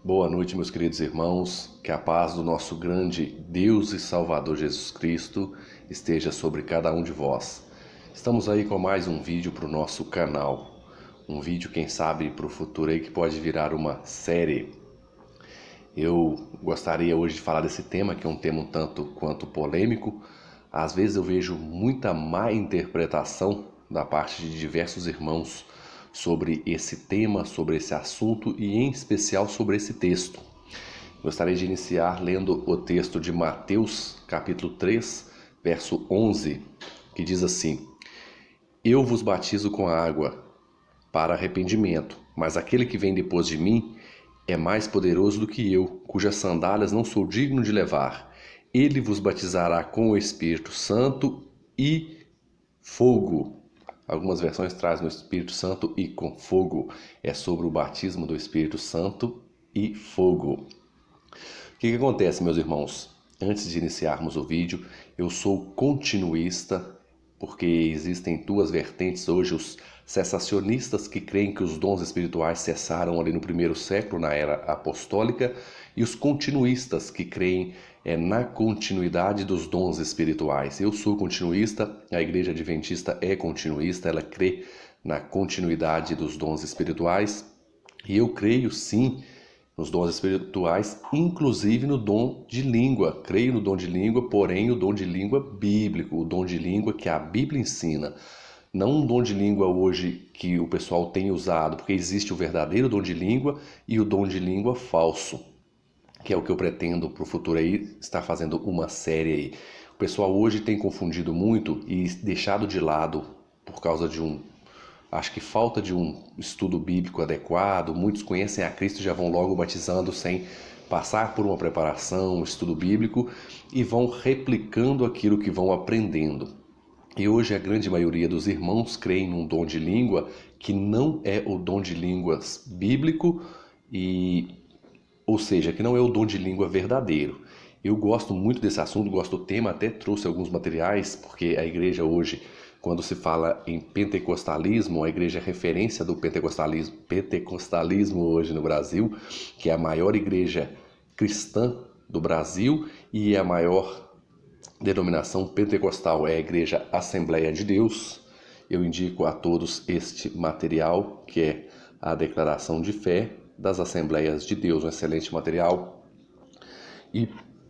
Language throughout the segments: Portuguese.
Boa noite, meus queridos irmãos. Que a paz do nosso grande Deus e Salvador Jesus Cristo esteja sobre cada um de vós. Estamos aí com mais um vídeo para o nosso canal. Um vídeo, quem sabe, para o futuro aí que pode virar uma série. Eu gostaria hoje de falar desse tema, que é um tema um tanto quanto polêmico. Às vezes eu vejo muita má interpretação da parte de diversos irmãos sobre esse tema, sobre esse assunto e em especial sobre esse texto. Gostaria de iniciar lendo o texto de Mateus, capítulo 3, verso 11, que diz assim: Eu vos batizo com água para arrependimento, mas aquele que vem depois de mim é mais poderoso do que eu, cujas sandálias não sou digno de levar. Ele vos batizará com o Espírito Santo e fogo. Algumas versões trazem no Espírito Santo e com fogo. É sobre o batismo do Espírito Santo e fogo. O que acontece, meus irmãos? Antes de iniciarmos o vídeo, eu sou continuista, porque existem duas vertentes hoje: os cessacionistas, que creem que os dons espirituais cessaram ali no primeiro século, na era apostólica, e os continuistas, que creem na continuidade dos dons espirituais. Eu sou continuista, a Igreja Adventista é continuista, ela crê na continuidade dos dons espirituais, e eu creio sim nos dons espirituais, inclusive no dom de língua. Creio no dom de língua, porém o dom de língua bíblico, o dom de língua que a Bíblia ensina. Não um dom de língua hoje que o pessoal tem usado, porque existe o verdadeiro dom de língua e o dom de língua falso, que é o que eu pretendo para o futuro aí, estar fazendo uma série aí. O pessoal hoje tem confundido muito e deixado de lado por causa de acho que falta de um estudo bíblico adequado. Muitos conhecem a Cristo e já vão logo batizando sem passar por uma preparação, um estudo bíblico, e vão replicando aquilo que vão aprendendo. E hoje a grande maioria dos irmãos creem num dom de língua que não é o dom de línguas bíblico, ou seja, que não é o dom de língua verdadeiro. Eu gosto muito desse assunto, gosto do tema, até trouxe alguns materiais, porque a igreja hoje, quando se fala em pentecostalismo, a igreja é referência do pentecostalismo hoje no Brasil, que é a maior igreja cristã do Brasil e a maior denominação pentecostal é a Igreja Assembleia de Deus. Eu indico a todos este material, que é a Declaração de Fé das Assembleias de Deus, um excelente material. E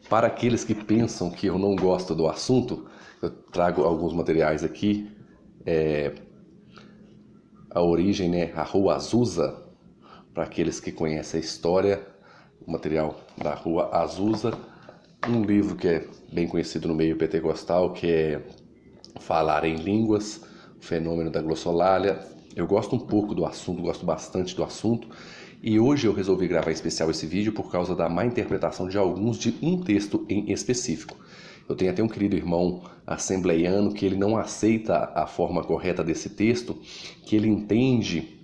para aqueles que pensam que eu não gosto do assunto, eu trago alguns materiais aqui. A origem, a Rua Azusa, para aqueles que conhecem a história, o material da Rua Azusa. Um livro que é bem conhecido no meio pentecostal, que é Falar em Línguas, o Fenômeno da Glossolalia. Eu gosto um pouco do assunto, gosto bastante do assunto, e hoje eu resolvi gravar em especial esse vídeo por causa da má interpretação de alguns de um texto em específico. Eu tenho até um querido irmão assembleiano que ele não aceita a forma correta desse texto, que ele entende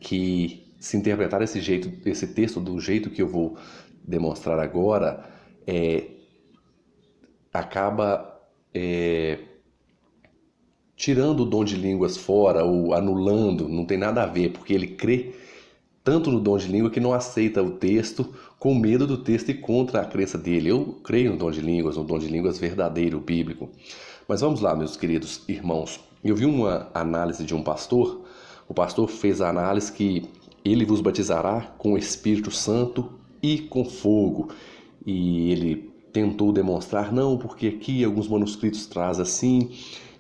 que se interpretar esse texto do jeito que eu vou demonstrar agora, acaba tirando o dom de línguas fora ou anulando. Não tem nada a ver, porque ele crê tanto no dom de língua que não aceita o texto, com medo do texto e contra a crença dele. Eu creio no dom de línguas verdadeiro, bíblico. Mas vamos lá, meus queridos irmãos. Eu vi uma análise de um pastor. O pastor fez a análise que ele vos batizará com o Espírito Santo e com fogo. E ele tentou demonstrar, não, porque aqui alguns manuscritos trazem assim,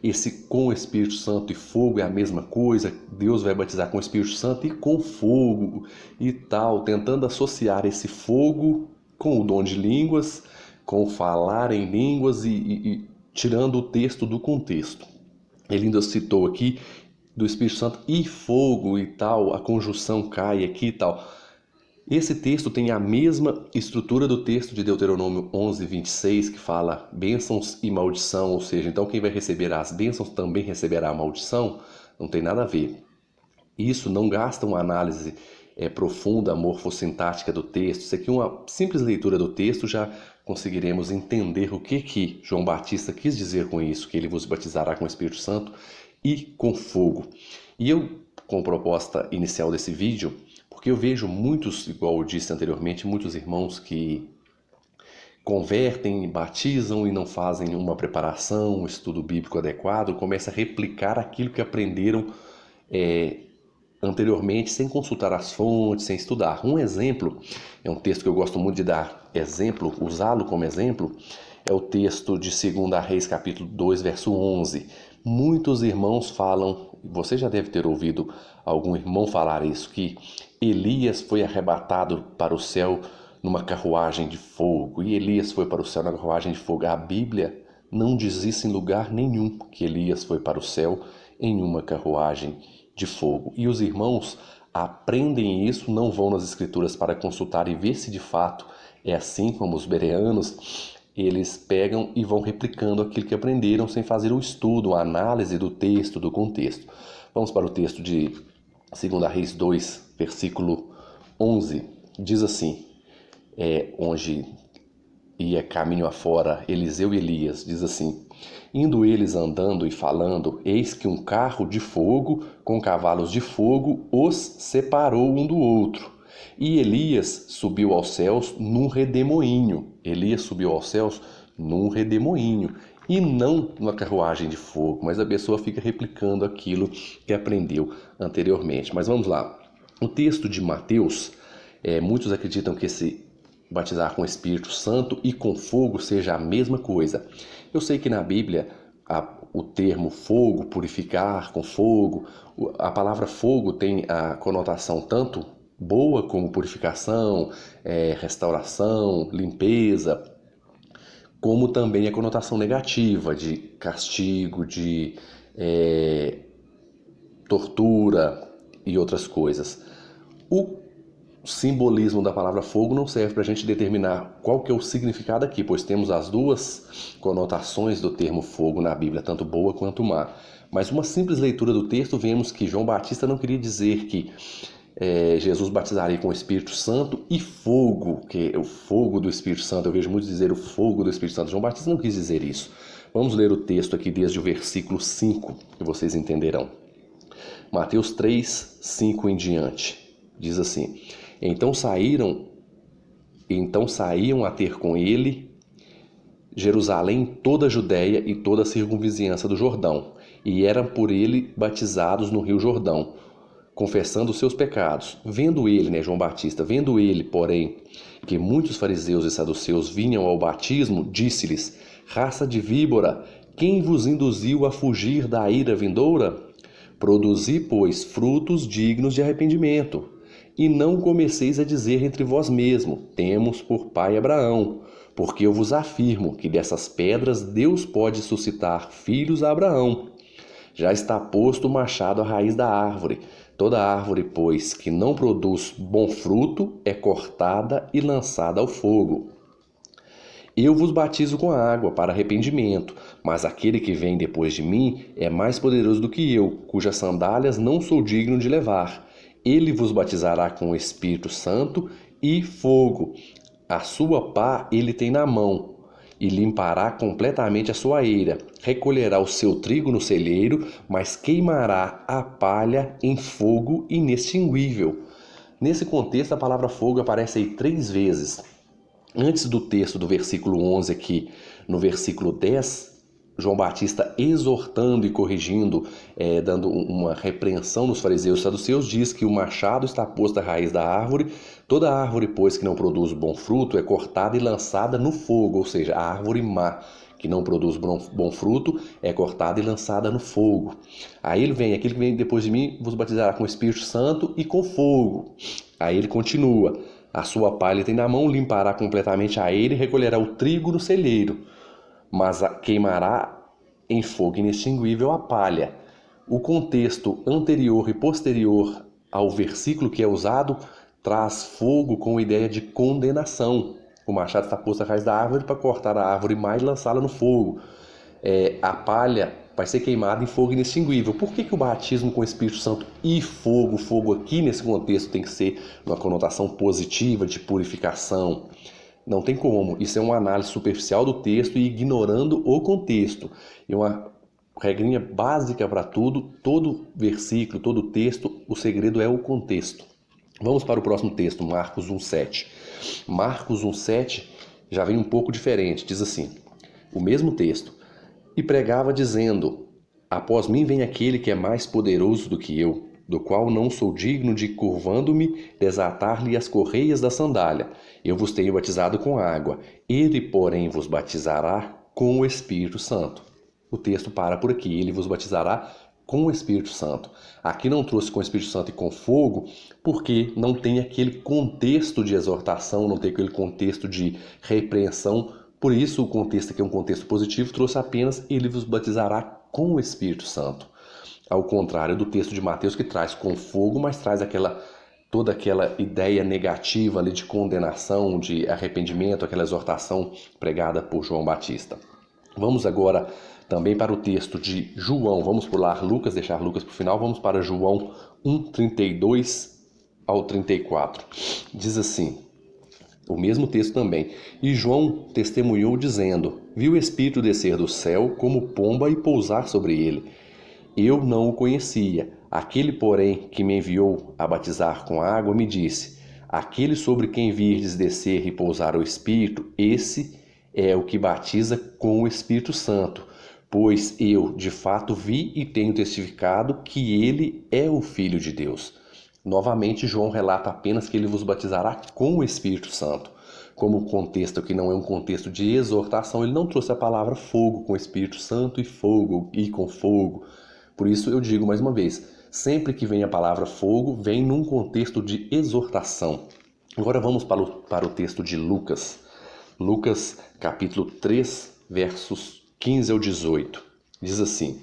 esse com o Espírito Santo e fogo é a mesma coisa, Deus vai batizar com o Espírito Santo e com fogo e tal, tentando associar esse fogo com o dom de línguas, com falar em línguas e tirando o texto do contexto. Ele ainda citou aqui do Espírito Santo e fogo e tal, a conjunção cai aqui e tal. Esse texto tem a mesma estrutura do texto de Deuteronômio 11, 26, que fala bênçãos e maldição, ou seja, então quem vai receber as bênçãos também receberá a maldição. Não tem nada a ver. Isso não gasta uma análise profunda, morfossintática do texto. Isso aqui é uma simples leitura do texto, já conseguiremos entender o que João Batista quis dizer com isso, que ele vos batizará com o Espírito Santo e com fogo. E eu, com a proposta inicial desse vídeo, Porque eu vejo muitos, igual eu disse anteriormente, muitos irmãos que convertem, batizam e não fazem uma preparação, um estudo bíblico adequado, começam a replicar aquilo que aprenderam anteriormente, sem consultar as fontes, sem estudar. Um exemplo, é um texto que eu gosto muito de dar exemplo, usá-lo como exemplo, é o texto de 2 Reis, capítulo 2, verso 11. Muitos irmãos falam, você já deve ter ouvido algum irmão falar isso, que Elias foi arrebatado para o céu numa carruagem de fogo, e Elias foi para o céu na carruagem de fogo. A Bíblia não diz isso em lugar nenhum, que Elias foi para o céu em uma carruagem de fogo. E os irmãos aprendem isso, não vão nas escrituras para consultar e ver se de fato é assim, como os bereanos, eles pegam e vão replicando aquilo que aprenderam sem fazer o estudo, a análise do texto, do contexto. Vamos para o texto de 2 Reis 2, versículo 11, diz assim, onde ia caminho afora Eliseu e Elias, diz assim: indo eles andando e falando, eis que um carro de fogo com cavalos de fogo os separou um do outro. E Elias subiu aos céus num redemoinho. Elias subiu aos céus num redemoinho. E não numa carruagem de fogo, mas a pessoa fica replicando aquilo que aprendeu anteriormente. Mas vamos lá. O texto de Mateus, muitos acreditam que esse batizar com o Espírito Santo e com fogo seja a mesma coisa. Eu sei que na Bíblia o termo fogo, purificar com fogo, a palavra fogo tem a conotação tanto boa como purificação, restauração, limpeza, como também a conotação negativa de castigo, de tortura e outras coisas. O simbolismo da palavra fogo não serve para a gente determinar qual que é o significado aqui, pois temos as duas conotações do termo fogo na Bíblia, tanto boa quanto má. Mas uma simples leitura do texto, vemos que João Batista não queria dizer que Jesus batizaria com o Espírito Santo e fogo, que é o fogo do Espírito Santo. Eu vejo muitos dizer o fogo do Espírito Santo. João Batista não quis dizer isso. Vamos ler o texto aqui desde o versículo 5, que vocês entenderão. Mateus 3, 5 em diante. Diz assim: Então saíam a ter com ele Jerusalém, toda a Judéia e toda a circunvizinhança do Jordão, e eram por ele batizados no rio Jordão, confessando os seus pecados. Vendo ele, João Batista, vendo ele, porém, que muitos fariseus e saduceus vinham ao batismo, disse-lhes: raça de víbora, quem vos induziu a fugir da ira vindoura? Produzi, pois, frutos dignos de arrependimento. E não comeceis a dizer entre vós mesmos: temos por pai Abraão, porque eu vos afirmo que dessas pedras Deus pode suscitar filhos a Abraão. Já está posto o machado à raiz da árvore. Toda árvore, pois, que não produz bom fruto, é cortada e lançada ao fogo. Eu vos batizo com água para arrependimento, mas aquele que vem depois de mim é mais poderoso do que eu, cujas sandálias não sou digno de levar. Ele vos batizará com o Espírito Santo e fogo. A sua pá ele tem na mão, e limpará completamente a sua eira. Recolherá o seu trigo no celeiro, mas queimará a palha em fogo inextinguível. Nesse contexto, a palavra fogo aparece aí 3 vezes. Antes do texto do versículo 11 aqui, no versículo 10, João Batista exortando e corrigindo, dando uma repreensão nos fariseus e saduceus, diz que o machado está posto à raiz da árvore. Toda árvore, pois, que não produz bom fruto é cortada e lançada no fogo, ou seja, a árvore má que não produz bom fruto é cortada e lançada no fogo. Aí ele vem, aquele que vem depois de mim vos batizará com o Espírito Santo e com fogo. Aí ele continua: a sua palha tem na mão, limpará completamente a eira e recolherá o trigo no celeiro, mas queimará em fogo inextinguível a palha. O contexto anterior e posterior ao versículo que é usado traz fogo com ideia de condenação. O machado está posto à raiz da árvore para cortar a árvore má e lançá-la no fogo. A palha vai ser queimada em fogo inextinguível. Por que o batismo com o Espírito Santo e fogo, fogo aqui nesse contexto tem que ser uma conotação positiva de purificação? Não tem como. Isso é uma análise superficial do texto e ignorando o contexto. E uma regrinha básica para tudo, todo versículo, todo texto, o segredo é o contexto. Vamos para o próximo texto, Marcos 1,7. Marcos 1,7 já vem um pouco diferente, diz assim, o mesmo texto. E pregava dizendo, após mim vem aquele que é mais poderoso do que eu, do qual não sou digno de, curvando-me, desatar-lhe as correias da sandália. Eu vos tenho batizado com água, ele, porém, vos batizará com o Espírito Santo. O texto para por aqui, ele vos batizará com o Espírito Santo. Aqui não trouxe com o Espírito Santo e com fogo, porque não tem aquele contexto de exortação, não tem aquele contexto de repreensão. Por isso, o contexto aqui é um contexto positivo, trouxe apenas ele vos batizará com o Espírito Santo. Ao contrário do texto de Mateus, que traz com fogo, mas traz toda aquela ideia negativa ali de condenação, de arrependimento, aquela exortação pregada por João Batista. Vamos agora também para o texto de João. Vamos pular Lucas, deixar Lucas para o final. Vamos para João 1:32 ao 34. Diz assim, o mesmo texto também. E João testemunhou dizendo, viu o Espírito descer do céu como pomba e pousar sobre ele. Eu não o conhecia. Aquele, porém, que me enviou a batizar com água, me disse, aquele sobre quem virdes descer e pousar o Espírito, esse é o que batiza com o Espírito Santo. Pois eu, de fato, vi e tenho testificado que ele é o Filho de Deus. Novamente, João relata apenas que ele vos batizará com o Espírito Santo. Como o contexto aqui não é um contexto de exortação, ele não trouxe a palavra fogo com o Espírito Santo e fogo e com fogo. Por isso eu digo mais uma vez, sempre que vem a palavra fogo, vem num contexto de exortação. Agora vamos para o texto de Lucas. Lucas capítulo 3, versos 15 ao 18. Diz assim,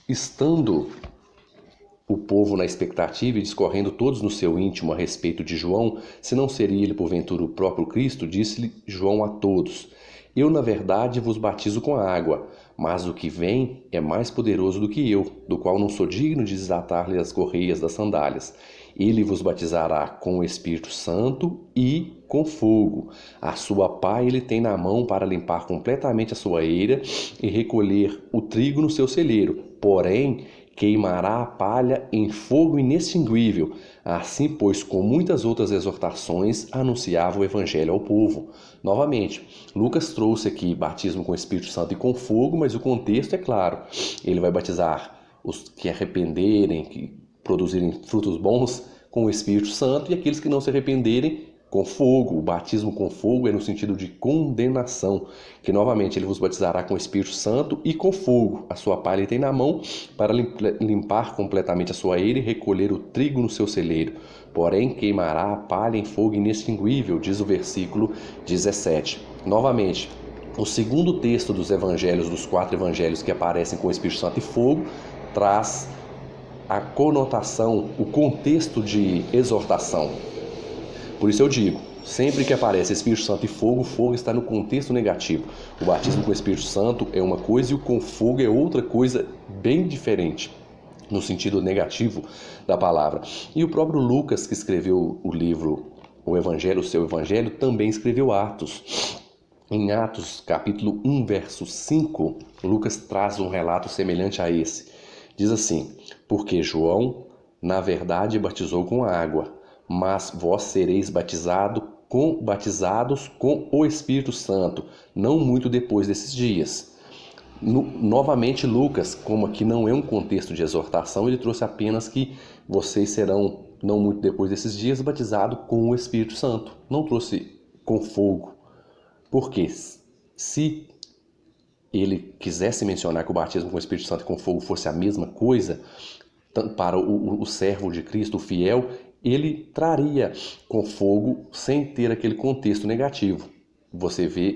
estando o povo na expectativa e discorrendo todos no seu íntimo a respeito de João, se não seria ele porventura o próprio Cristo, disse-lhe João a todos, eu na verdade vos batizo com água, mas o que vem é mais poderoso do que eu, do qual não sou digno de desatar-lhe as correias das sandálias. Ele vos batizará com o Espírito Santo e com fogo. A sua pá ele tem na mão para limpar completamente a sua eira e recolher o trigo no seu celeiro. Porém, queimará a palha em fogo inextinguível. Assim, pois, com muitas outras exortações, anunciava o Evangelho ao povo. Novamente, Lucas trouxe aqui batismo com o Espírito Santo e com fogo, mas o contexto é claro. Ele vai batizar os que arrependerem, que produzirem frutos bons com o Espírito Santo e aqueles que não se arrependerem com fogo. O batismo com fogo é no sentido de condenação, que novamente ele vos batizará com o Espírito Santo e com fogo. A sua palha ele tem na mão para limpar completamente a sua eira e recolher o trigo no seu celeiro. Porém, queimará a palha em fogo inextinguível, diz o versículo 17. Novamente, o segundo texto dos evangelhos, dos 4 evangelhos que aparecem com o Espírito Santo e fogo, traz a conotação, o contexto de exortação. Por isso eu digo, sempre que aparece Espírito Santo e fogo, o fogo está no contexto negativo. O batismo com o Espírito Santo é uma coisa e o com fogo é outra coisa bem diferente, no sentido negativo da palavra. E o próprio Lucas, que escreveu o livro, o Evangelho, o seu Evangelho, também escreveu Atos. Em Atos, capítulo 1, verso 5, Lucas traz um relato semelhante a esse. Diz assim, porque João, na verdade, batizou com água, mas vós sereis batizados com o Espírito Santo, não muito depois desses dias. Novamente, Lucas, como aqui não é um contexto de exortação, ele trouxe apenas que vocês serão, não muito depois desses dias, batizados com o Espírito Santo. Não trouxe com fogo. Porque se ele quisesse mencionar que o batismo com o Espírito Santo e com fogo fosse a mesma coisa, para o servo de Cristo, o fiel, ele traria com fogo sem ter aquele contexto negativo.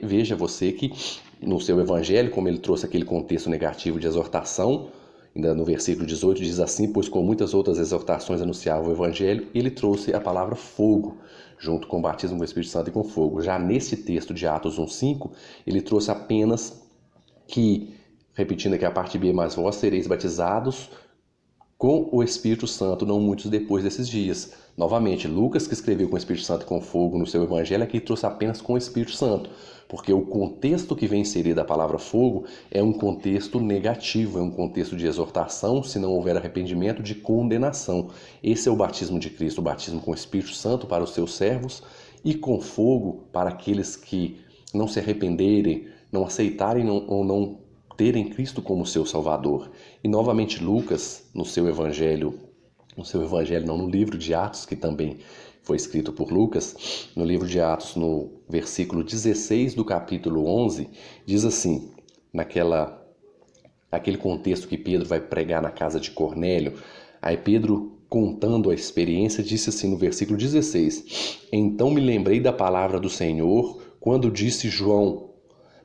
Veja você que no seu evangelho, como ele trouxe aquele contexto negativo de exortação, ainda no versículo 18 diz assim, pois com muitas outras exortações anunciava o evangelho, ele trouxe a palavra fogo, junto com o batismo com o Espírito Santo e com fogo. Já nesse texto de Atos 1:5, ele trouxe apenas que, repetindo aqui a parte B, mas vós sereis batizados com o Espírito Santo, não muitos depois desses dias. Novamente, Lucas, que escreveu com o Espírito Santo e com fogo no seu evangelho, aqui trouxe apenas com o Espírito Santo, porque o contexto que vem inserido a palavra fogo é um contexto negativo, é um contexto de exortação, se não houver arrependimento, de condenação. Esse é o batismo de Cristo, o batismo com o Espírito Santo para os seus servos e com fogo para aqueles que não se arrependerem, não aceitarem ou não terem Cristo como seu Salvador. E novamente Lucas, no livro de Atos, que também foi escrito por Lucas, no livro de Atos, no versículo 16 do capítulo 11, diz assim, aquele contexto que Pedro vai pregar na casa de Cornélio, aí Pedro, contando a experiência, disse assim no versículo 16, então me lembrei da palavra do Senhor, quando disse João,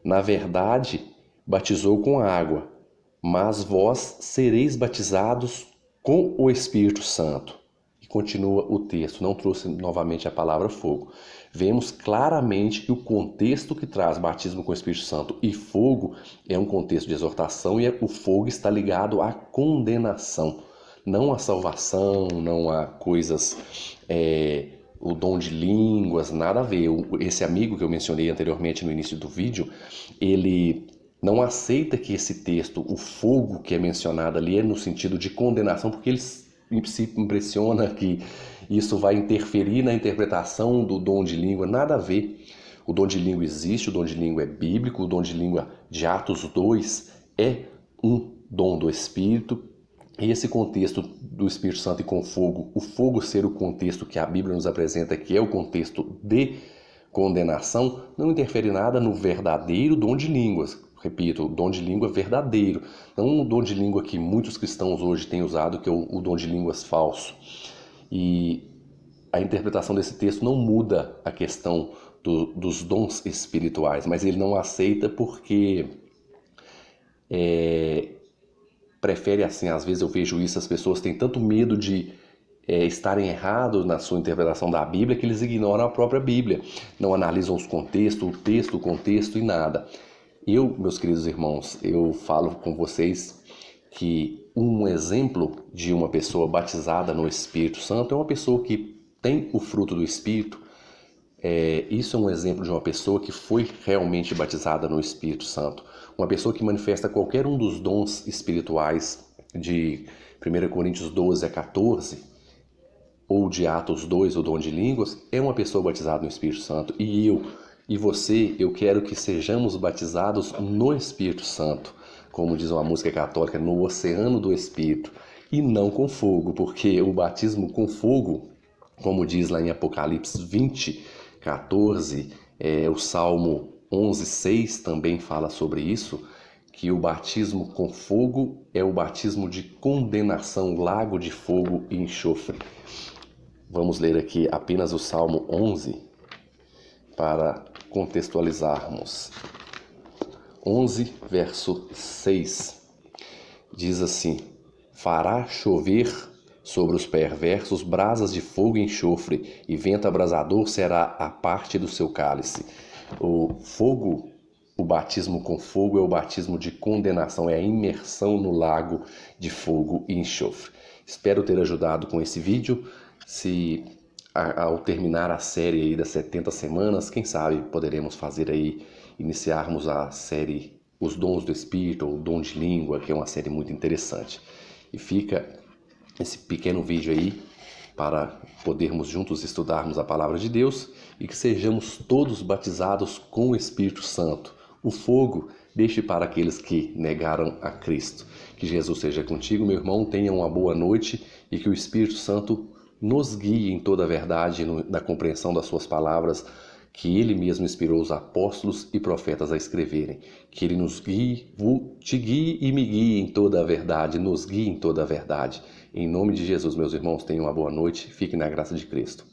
na verdade, batizou com água, mas vós sereis batizados com o Espírito Santo. E continua o texto, não trouxe novamente a palavra fogo. Vemos claramente que o contexto que traz batismo com o Espírito Santo e fogo é um contexto de exortação e o fogo está ligado à condenação, não à salvação, não a coisas, o dom de línguas, nada a ver. Esse amigo que eu mencionei anteriormente no início do vídeo, ele não aceita que esse texto, o fogo que é mencionado ali, é no sentido de condenação, porque ele se impressiona que isso vai interferir na interpretação do dom de língua. Nada a ver. O dom de língua existe, o dom de língua é bíblico, o dom de língua de Atos 2 é um dom do Espírito. E esse contexto do Espírito Santo e com fogo, o fogo ser o contexto que a Bíblia nos apresenta, que é o contexto de condenação, não interfere nada no verdadeiro dom de línguas. Repito, o dom de língua verdadeiro, não o dom de língua que muitos cristãos hoje têm usado, que é o dom de línguas falso. E a interpretação desse texto não muda a questão dos dons espirituais, mas ele não aceita porque prefere assim, às vezes eu vejo isso, as pessoas têm tanto medo de estarem errados na sua interpretação da Bíblia que eles ignoram a própria Bíblia, não analisam os contextos, o contexto e nada. Meus queridos irmãos, eu falo com vocês que um exemplo de uma pessoa batizada no Espírito Santo é uma pessoa que tem o fruto do Espírito. Isso é um exemplo de uma pessoa que foi realmente batizada no Espírito Santo. Uma pessoa que manifesta qualquer um dos dons espirituais de 1 Coríntios 12 a 14, ou de Atos 2, o dom de línguas, é uma pessoa batizada no Espírito Santo. E você, eu quero que sejamos batizados no Espírito Santo, como diz uma música católica, no oceano do Espírito, e não com fogo, porque o batismo com fogo, como diz lá em Apocalipse 20, 14, o Salmo 11, 6 também fala sobre isso, que o batismo com fogo é o batismo de condenação, lago de fogo e enxofre. Vamos ler aqui apenas o Salmo 11 para contextualizarmos. 11, verso 6, diz assim, fará chover sobre os perversos brasas de fogo e enxofre, e vento abrasador será a parte do seu cálice. O fogo, o batismo com fogo é o batismo de condenação, é a imersão no lago de fogo e enxofre. Espero ter ajudado com esse vídeo. Se ao terminar a série aí das 70 semanas, quem sabe poderemos fazer aí, iniciarmos a série Os Dons do Espírito, ou Dom de Língua, que é uma série muito interessante. E fica esse pequeno vídeo aí para podermos juntos estudarmos a Palavra de Deus e que sejamos todos batizados com o Espírito Santo. O fogo deixe para aqueles que negaram a Cristo. Que Jesus seja contigo, meu irmão, tenha uma boa noite e que o Espírito Santo nos guie em toda a verdade, na compreensão das suas palavras, que Ele mesmo inspirou os apóstolos e profetas a escreverem. Que Ele nos guie, te guie e me guie em toda a verdade, nos guie em toda a verdade. Em nome de Jesus, meus irmãos, tenham uma boa noite, fiquem na graça de Cristo.